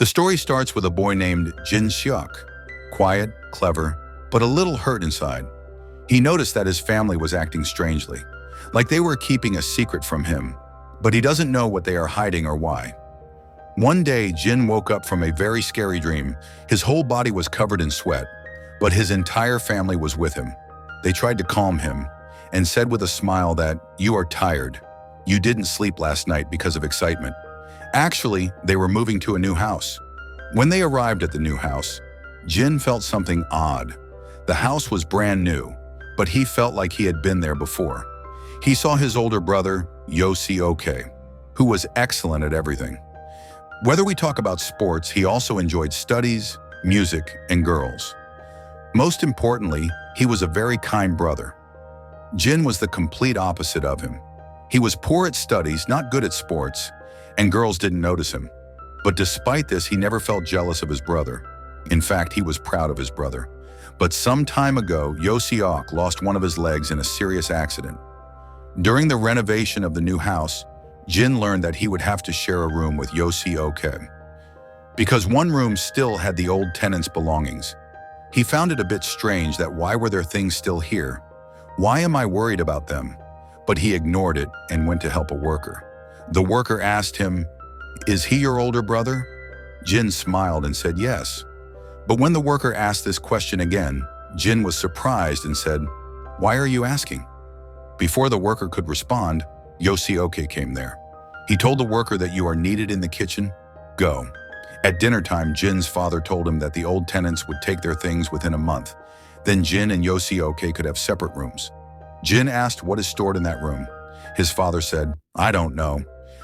The story starts with a boy named Jin-seok, quiet, clever, but a little hurt inside. He noticed that his family was acting strangely, like they were keeping a secret from him, but he doesn't know what they are hiding or why. One day, Jin woke up from a very scary dream. His whole body was covered in sweat, but his entire family was with him. They tried to calm him and said with a smile that, "You are tired. You didn't sleep last night because of excitement." Actually, they were moving to a new house. When they arrived at the new house, Jin felt something odd. The house was brand new, but he felt like he had been there before. He saw his older brother, Jin-seok, who was excellent at everything. Whether we talk about sports, he also enjoyed studies, music, and girls. Most importantly, he was a very kind brother. Jin was the complete opposite of him. He was poor at studies, not good at sports, and girls didn't notice him. But despite this, he never felt jealous of his brother. In fact, he was proud of his brother. But some time ago, Jin-seok lost one of his legs in a serious accident. During the renovation of the new house, Jin learned that he would have to share a room with Jin-seok, because one room still had the old tenants' belongings. He found it a bit strange that why were their things still here? Why am I worried about them? But he ignored it and went to help a worker. The worker asked him, "Is he your older brother?" Jin smiled and said yes. But when the worker asked this question again, Jin was surprised and said, "Why are you asking?" Before the worker could respond, Jin-seok came there. He told the worker that you are needed in the kitchen. Go. At dinner time, Jin's father told him that the old tenants would take their things within a month. Then Jin and Jin-seok could have separate rooms. Jin asked what is stored in that room. His father said, "I don't know,"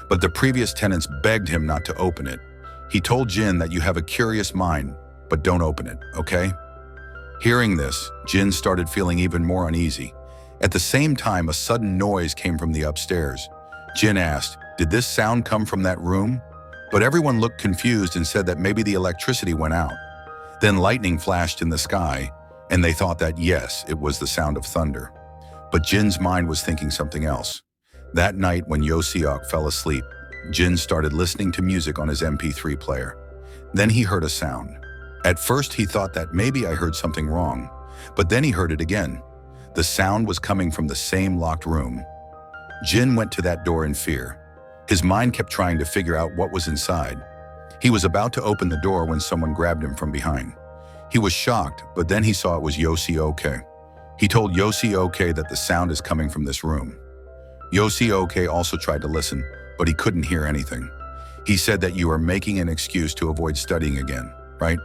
but the previous tenants begged him not to open it. He told Jin that you have a curious mind, but don't open it, okay? Hearing this, Jin started feeling even more uneasy. At the same time, a sudden noise came from the upstairs. Jin asked, "Did this sound come from that room?" But everyone looked confused and said that maybe the electricity went out. Then lightning flashed in the sky, and they thought that yes, it was the sound of thunder. But Jin's mind was thinking something else. That night when Jin-seok fell asleep, Jin started listening to music on his MP3 player. Then he heard a sound. At first he thought that maybe I heard something wrong, but then he heard it again. The sound was coming from the same locked room. Jin went to that door in fear. His mind kept trying to figure out what was inside. He was about to open the door when someone grabbed him from behind. He was shocked, but then he saw it was Jin-seok. He told Jin-seok that the sound is coming from this room. Jin-seok also tried to listen, but he couldn't hear anything. He said that you are making an excuse to avoid studying again, right?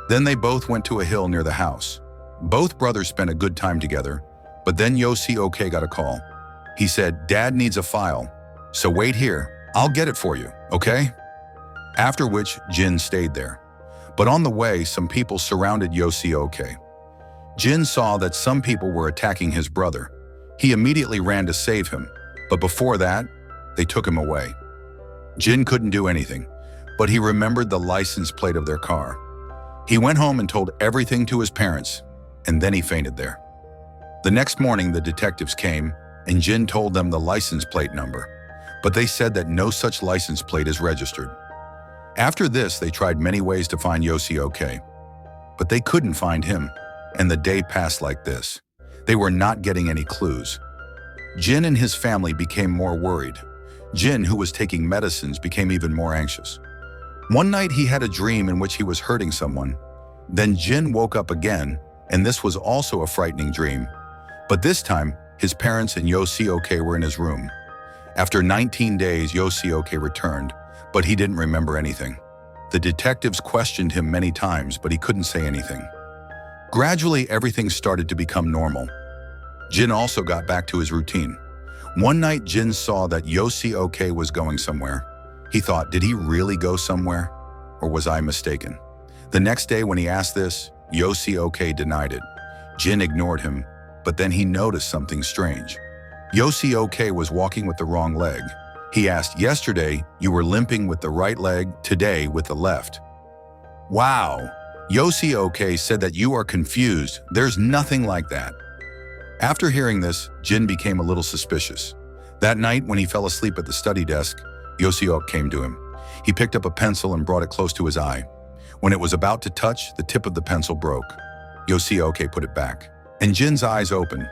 Then they both went to a hill near the house. Both brothers spent a good time together, but then Jin-seok got a call. He said, "Dad needs a file, so wait here, I'll get it for you, okay?" After which, Jin stayed there. But on the way, some people surrounded Jin-seok. Jin saw that some people were attacking his brother. He immediately ran to save him, but before that, they took him away. Jin couldn't do anything, but he remembered the license plate of their car. He went home and told everything to his parents, and then he fainted there. The next morning, the detectives came, and Jin told them the license plate number, but they said that no such license plate is registered. After this, they tried many ways to find Jin-seok, but they couldn't find him, and the day passed like this. They were not getting any clues. Jin and his family became more worried. Jin, who was taking medicines, became even more anxious. One night he had a dream in which he was hurting someone. Then Jin woke up again, and this was also a frightening dream. But this time, his parents and Jin-seok were in his room. After 19 days, Jin-seok returned, but he didn't remember anything. The detectives questioned him many times, but he couldn't say anything. Gradually, everything started to become normal. Jin also got back to his routine. One night, Jin saw that Jin-seok was going somewhere. He thought, did he really go somewhere? Or was I mistaken? The next day when he asked this, Jin-seok denied it. Jin ignored him, but then he noticed something strange. Jin-seok was walking with the wrong leg. He asked, "Yesterday, you were limping with the right leg, today with the left." Wow! Jin-seok said that you are confused. There's nothing like that. After hearing this, Jin became a little suspicious. That night, when he fell asleep at the study desk, Jin-seok came to him. He picked up a pencil and brought it close to his eye. When it was about to touch, the tip of the pencil broke. Jin-seok put it back, and Jin's eyes opened.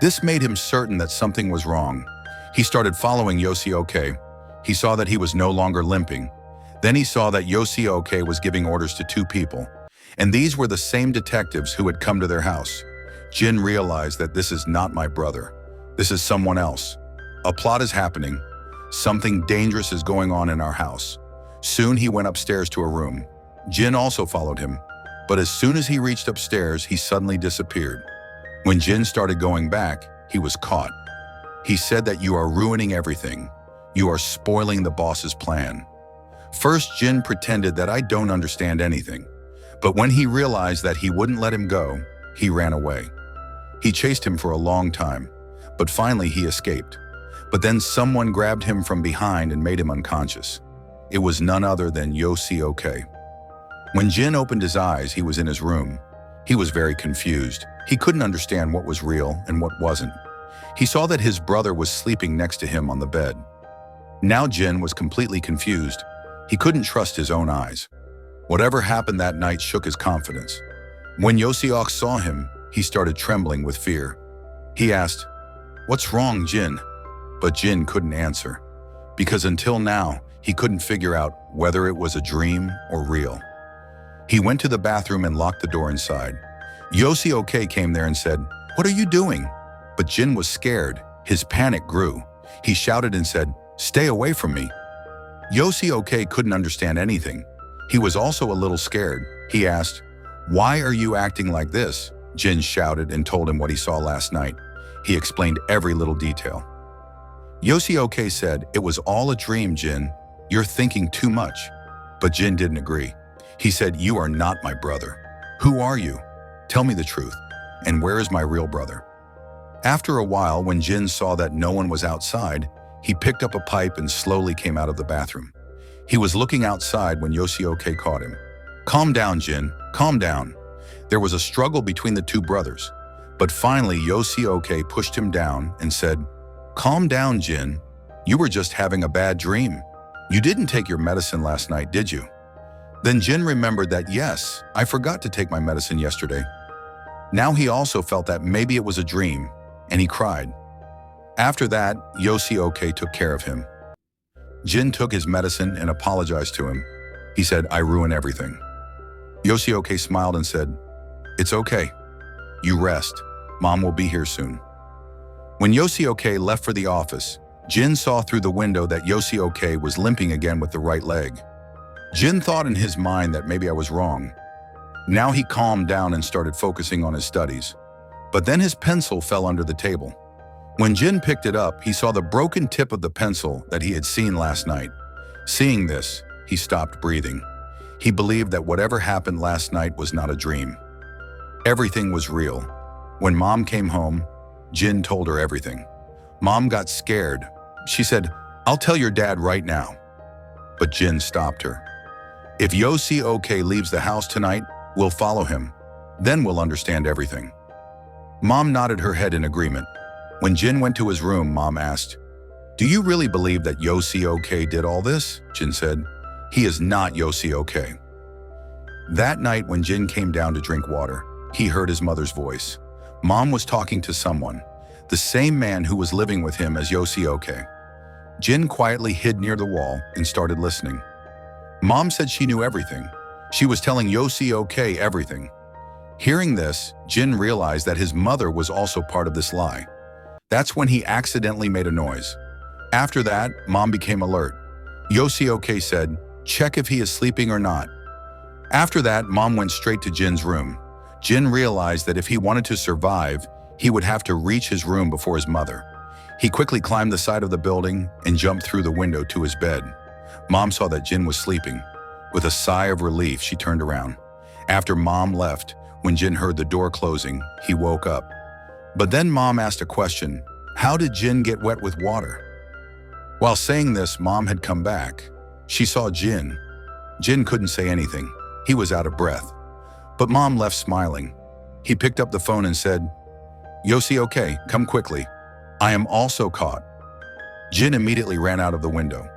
This made him certain that something was wrong. He started following Jin-seok. He saw that he was no longer limping. Then he saw that Jin-seok was giving orders to two people, and these were the same detectives who had come to their house. Jin realized that this is not my brother. This is someone else. A plot is happening. Something dangerous is going on in our house. Soon he went upstairs to a room. Jin also followed him, but as soon as he reached upstairs, he suddenly disappeared. When Jin started going back, he was caught. He said that you are ruining everything. You are spoiling the boss's plan. First, Jin pretended that I don't understand anything, but when he realized that he wouldn't let him go, he ran away. He chased him for a long time, but finally he escaped. But then someone grabbed him from behind and made him unconscious. It was none other than Jin-seok. When Jin opened his eyes, he was in his room. He was very confused. He couldn't understand what was real and what wasn't. He saw that his brother was sleeping next to him on the bed. Now Jin was completely confused. He couldn't trust his own eyes. Whatever happened that night shook his confidence. When Jin-seok saw him, he started trembling with fear. He asked, "What's wrong, Jin?" But Jin couldn't answer, because until now, he couldn't figure out whether it was a dream or real. He went to the bathroom and locked the door inside. Jin-seok came there and said, "What are you doing?" But Jin was scared. His panic grew. He shouted and said, "Stay away from me." Jin-seok couldn't understand anything. He was also a little scared. He asked, "Why are you acting like this?" Jin shouted and told him what he saw last night. He explained every little detail. Jin-seok said, "It was all a dream, Jin. You're thinking too much." But Jin didn't agree. He said, "You are not my brother. Who are you? Tell me the truth. And where is my real brother?" After a while, when Jin saw that no one was outside, he picked up a pipe and slowly came out of the bathroom. He was looking outside when Jin-seok caught him. "Calm down, Jin. Calm down." There was a struggle between the two brothers, but finally Jin-seok pushed him down and said, "Calm down, Jin. You were just having a bad dream. You didn't take your medicine last night, did you?" Then Jin remembered that, "Yes, I forgot to take my medicine yesterday." Now he also felt that maybe it was a dream, and he cried. After that, Jin-seok took care of him. Jin took his medicine and apologized to him. He said, "I ruined everything." Jin-seok smiled and said, "It's okay. You rest. Mom will be here soon." When Jin-seok left for the office, Jin saw through the window that Jin-seok was limping again with the right leg. Jin thought in his mind that maybe I was wrong. Now he calmed down and started focusing on his studies. But then his pencil fell under the table. When Jin picked it up, he saw the broken tip of the pencil that he had seen last night. Seeing this, he stopped breathing. He believed that whatever happened last night was not a dream. Everything was real. When Mom came home, Jin told her everything. Mom got scared. She said, "I'll tell your dad right now." But Jin stopped her. "If Jin-seok leaves the house tonight, we'll follow him. Then we'll understand everything." Mom nodded her head in agreement. When Jin went to his room, Mom asked, "Do you really believe that Jin-seok did all this?" Jin said, "He is not Jin-seok." That night when Jin came down to drink water, he heard his mother's voice. Mom was talking to someone, the same man who was living with him as Jin-seok. Jin quietly hid near the wall and started listening. Mom said she knew everything. She was telling Jin-seok everything. Hearing this, Jin realized that his mother was also part of this lie. That's when he accidentally made a noise. After that, Mom became alert. Jin-seok said, "Check if he is sleeping or not." After that, Mom went straight to Jin's room. Jin realized that if he wanted to survive, he would have to reach his room before his mother. He quickly climbed the side of the building and jumped through the window to his bed. Mom saw that Jin was sleeping. With a sigh of relief, she turned around. After Mom left, when Jin heard the door closing, he woke up. But then Mom asked a question. How did Jin get wet with water? While saying this, Mom had come back. She saw Jin. Jin couldn't say anything. He was out of breath. But Mom left smiling. He picked up the phone and said, "Jin-seok, come quickly. I am also caught." Jin immediately ran out of the window.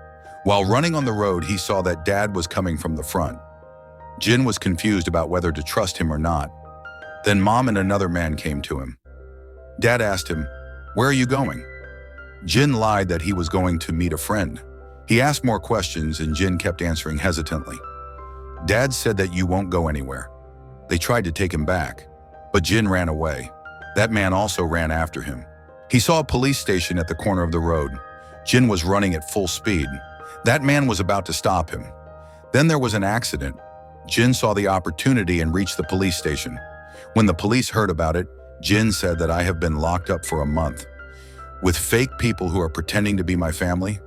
While running on the road, he saw that Dad was coming from the front. Jin was confused about whether to trust him or not. Then Mom and another man came to him. Dad asked him, "Where are you going?" Jin lied that he was going to meet a friend. He asked more questions and Jin kept answering hesitantly. Dad said that you won't go anywhere. They tried to take him back, but Jin ran away. That man also ran after him. He saw a police station at the corner of the road. Jin was running at full speed. That man was about to stop him. Then there was an accident. Jin saw the opportunity and reached the police station. When the police heard about it, Jin said that I have been locked up for a month with fake people who are pretending to be my family.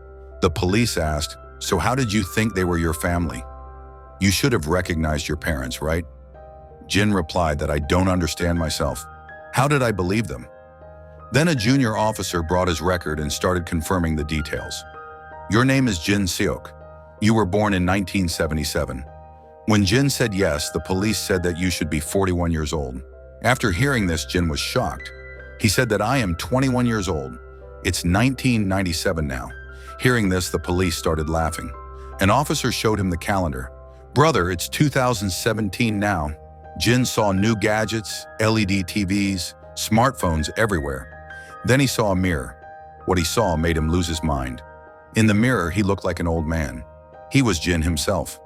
The police asked, "So how did you think they were your family? You should have recognized your parents, right?" Jin replied that I don't understand myself. How did I believe them? Then a junior officer brought his record and started confirming the details. Your name is Jin-seok. You were born in 1977. When Jin said yes, the police said that you should be 41 years old. After hearing this, Jin was shocked. He said that I am 21 years old. It's 1997 now. Hearing this, the police started laughing. An officer showed him the calendar. Brother, it's 2017 now. Jin saw new gadgets, LED TVs, smartphones everywhere. Then he saw a mirror. What he saw made him lose his mind. In the mirror, he looked like an old man. He was Jin himself.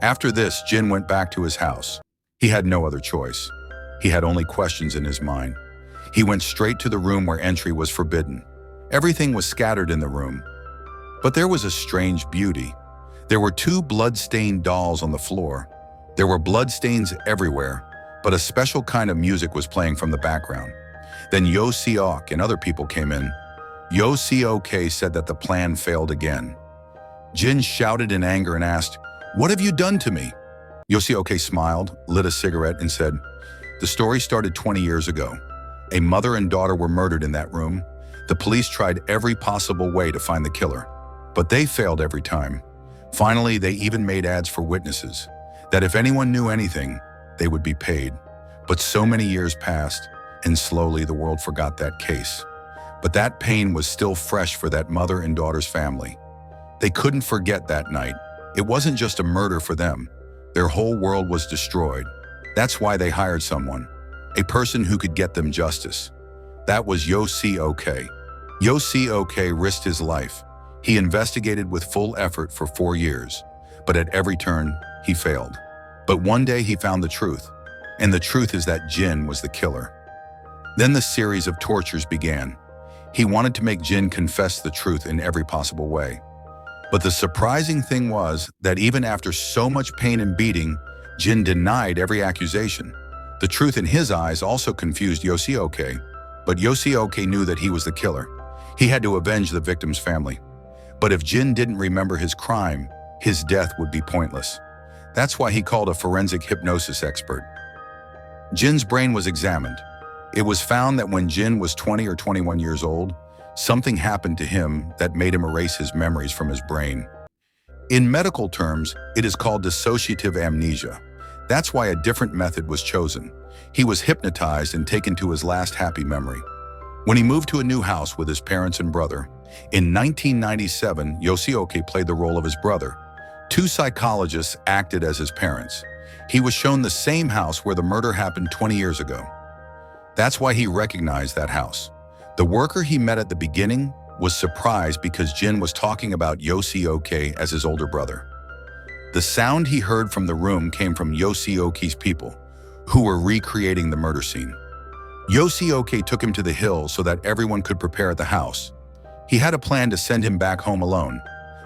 After this, Jin went back to his house. He had no other choice. He had only questions in his mind. He went straight to the room where entry was forbidden. Everything was scattered in the room. But there was a strange beauty. There were two blood-stained dolls on the floor. There were bloodstains everywhere, but a special kind of music was playing from the background. Then Jin-seok and other people came in. Jin-seok said that the plan failed again. Jin shouted in anger and asked, "What have you done to me?" Jin-seok smiled, lit a cigarette, and said, "The story started 20 years ago. A mother and daughter were murdered in that room. The police tried every possible way to find the killer, but they failed every time. Finally, they even made ads for witnesses, that if anyone knew anything, they would be paid. But so many years passed, and slowly the world forgot that case. But that pain was still fresh for that mother and daughter's family. They couldn't forget that night. It wasn't just a murder for them. Their whole world was destroyed. That's why they hired someone, a person who could get them justice. That was Jin-seok. Jin-seok risked his life. He investigated with full effort for 4 years, but at every turn, he failed. But one day he found the truth, and the truth is that Jin was the killer. Then the series of tortures began. He wanted to make Jin confess the truth in every possible way. But the surprising thing was that even after so much pain and beating, Jin denied every accusation. The truth in his eyes also confused Jin-seok, but Jin-seok knew that he was the killer. He had to avenge the victim's family. But if Jin didn't remember his crime, his death would be pointless. That's why he called a forensic hypnosis expert. Jin's brain was examined. It was found that when Jin was 20 or 21 years old, something happened to him that made him erase his memories from his brain. In medical terms, it is called dissociative amnesia. That's why a different method was chosen. He was hypnotized and taken to his last happy memory. When he moved to a new house with his parents and brother, in 1997, Jin-seok played the role of his brother. 2 psychologists acted as his parents. He was shown the same house where the murder happened 20 years ago. That's why he recognized that house. The worker he met at the beginning was surprised because Jin was talking about Jin-seok as his older brother. The sound he heard from the room came from Jin-seok's people, who were recreating the murder scene. Jin-seok took him to the hill so that everyone could prepare at the house. He had a plan to send him back home alone,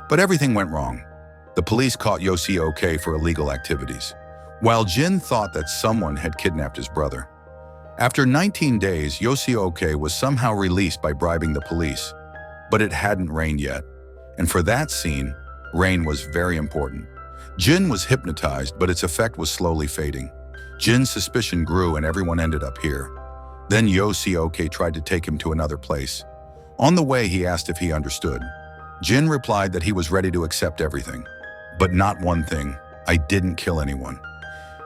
but everything went wrong. The police caught Jin-seok for illegal activities, while Jin thought that someone had kidnapped his brother. After 19 days, Jin-seok was somehow released by bribing the police, but it hadn't rained yet. And for that scene, rain was very important. Jin was hypnotized, but its effect was slowly fading. Jin's suspicion grew and everyone ended up here. Then Jin-seok tried to take him to another place. On the way, he asked if he understood. Jin replied that he was ready to accept everything. But not one thing: I didn't kill anyone.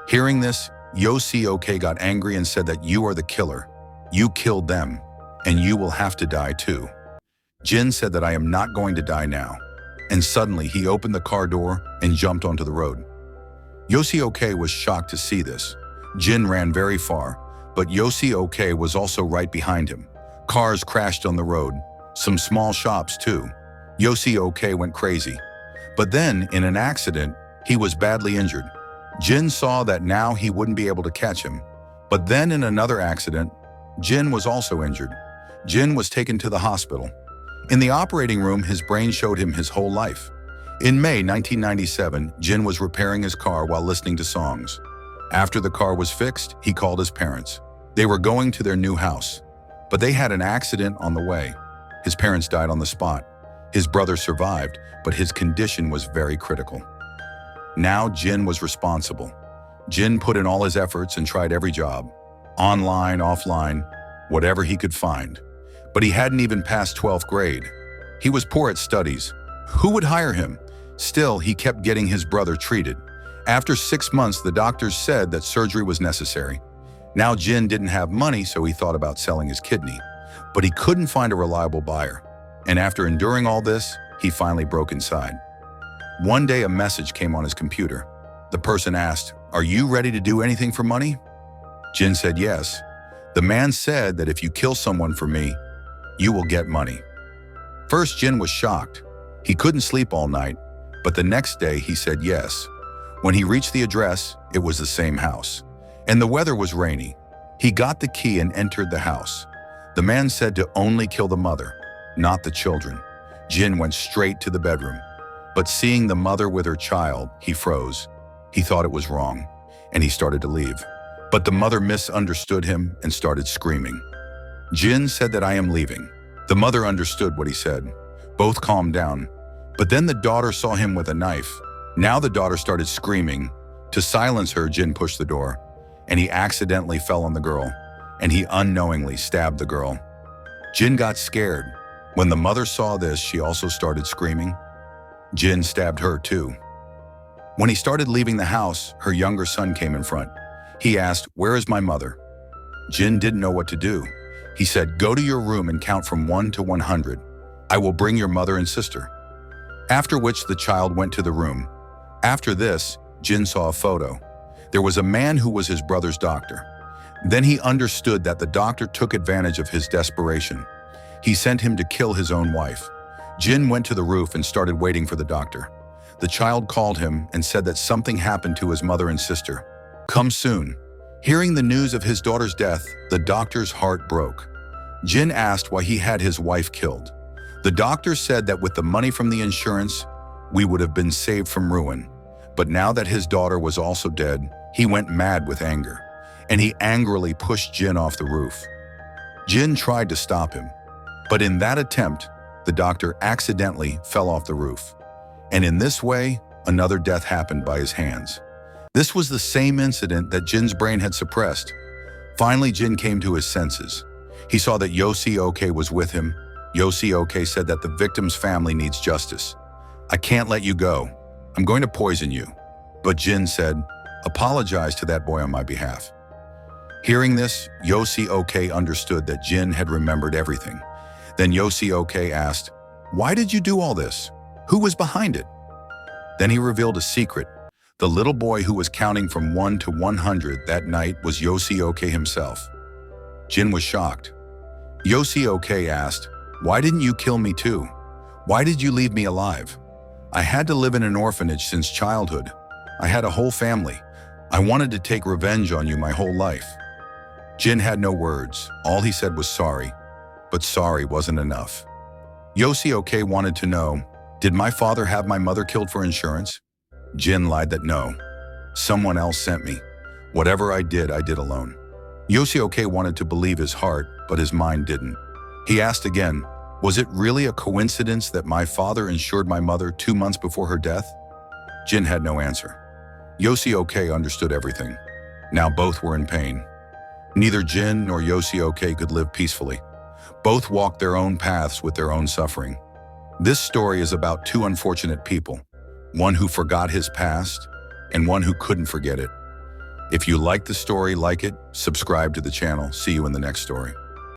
Hearing this, Jin-seok got angry and said that you are the killer. You killed them, and you will have to die too. Jin said that I am not going to die now. and suddenly he opened the car door and jumped onto the road. Jin-seok was shocked to see this. Jin ran very far, but Jin-seok was also right behind him. Cars crashed on the road, some small shops too. Jin-seok went crazy. But then, in an accident, he was badly injured. Jin saw that now he wouldn't be able to catch him. But then in another accident, Jin was also injured. Jin was taken to the hospital. In the operating room, his brain showed him his whole life. In May 1997, Jin was repairing his car while listening to songs. After the car was fixed, he called his parents. They were going to their new house, but they had an accident on the way. His parents died on the spot. His brother survived, but his condition was very critical. Now Jin was responsible. Jin put in all his efforts and tried every job, online, offline, whatever he could find. But he hadn't even passed 12th grade. He was poor at studies. Who would hire him? Still, he kept getting his brother treated. After 6 months, the doctors said that surgery was necessary. Now Jin didn't have money, so he thought about selling his kidney. But he couldn't find a reliable buyer. And after enduring all this, he finally broke inside. One day, a message came on his computer. The person asked, "Are you ready to do anything for money?" Jin said yes. The man said that if you kill someone for me, you will get money. First, Jin was shocked. He couldn't sleep all night, but the next day he said yes. When he reached the address, it was the same house. And the weather was rainy. He got the key and entered the house. The man said to only kill the mother, not the children. Jin went straight to the bedroom. But seeing the mother with her child, he froze. He thought it was wrong, and he started to leave. But the mother misunderstood him and started screaming. Jin said that I am leaving. The mother understood what he said. Both calmed down. But then the daughter saw him with a knife. Now the daughter started screaming. To silence her, Jin pushed the door, and he accidentally fell on the girl, and he unknowingly stabbed the girl. Jin got scared. When the mother saw this, she also started screaming. Jin stabbed her too. When he started leaving the house, her younger son came in front. He asked, "Where is my mother?" Jin didn't know what to do. He said, "Go to your room and count from 1 to 100. I will bring your mother and sister." After which the child went to the room. After this, Jin saw a photo. There was a man who was his brother's doctor. Then he understood that the doctor took advantage of his desperation. He sent him to kill his own wife. Jin went to the roof and started waiting for the doctor. The child called him and said that something happened to his mother and sister. Come soon. Hearing the news of his daughter's death, the doctor's heart broke. Jin asked why he had his wife killed. The doctor said that with the money from the insurance, we would have been saved from ruin. But now that his daughter was also dead, he went mad with anger, and he angrily pushed Jin off the roof. Jin tried to stop him, but in that attempt, the doctor accidentally fell off the roof. And in this way, another death happened by his hands. This was the same incident that Jin's brain had suppressed. Finally, Jin came to his senses. He saw that Jin-seok was with him. Jin-seok said that the victim's family needs justice. "I can't let you go. I'm going to poison you." But Jin said, "Apologize to that boy on my behalf." Hearing this, Jin-seok understood that Jin had remembered everything. Then Jin-seok asked, "Why did you do all this? Who was behind it?" Then he revealed a secret. The little boy who was counting from 1 to 100 that night was Jin-seok himself. Jin was shocked. Jin-seok asked, "Why didn't you kill me too? Why did you leave me alive? I had to live in an orphanage since childhood. I had a whole family. I wanted to take revenge on you my whole life." Jin had no words. All he said was sorry. But sorry wasn't enough. Jin-seok wanted to know, did my father have my mother killed for insurance? Jin lied that no. Someone else sent me. Whatever I did alone. Jin-seok wanted to believe his heart, but his mind didn't. He asked again, was it really a coincidence that my father insured my mother 2 months before her death? Jin had no answer. Jin-seok understood everything. Now both were in pain. Neither Jin nor Jin-seok could live peacefully. Both walked their own paths with their own suffering. This story is about 2 unfortunate people, one who forgot his past and one who couldn't forget it. If you like the story, like it, subscribe to the channel. See you in the next story.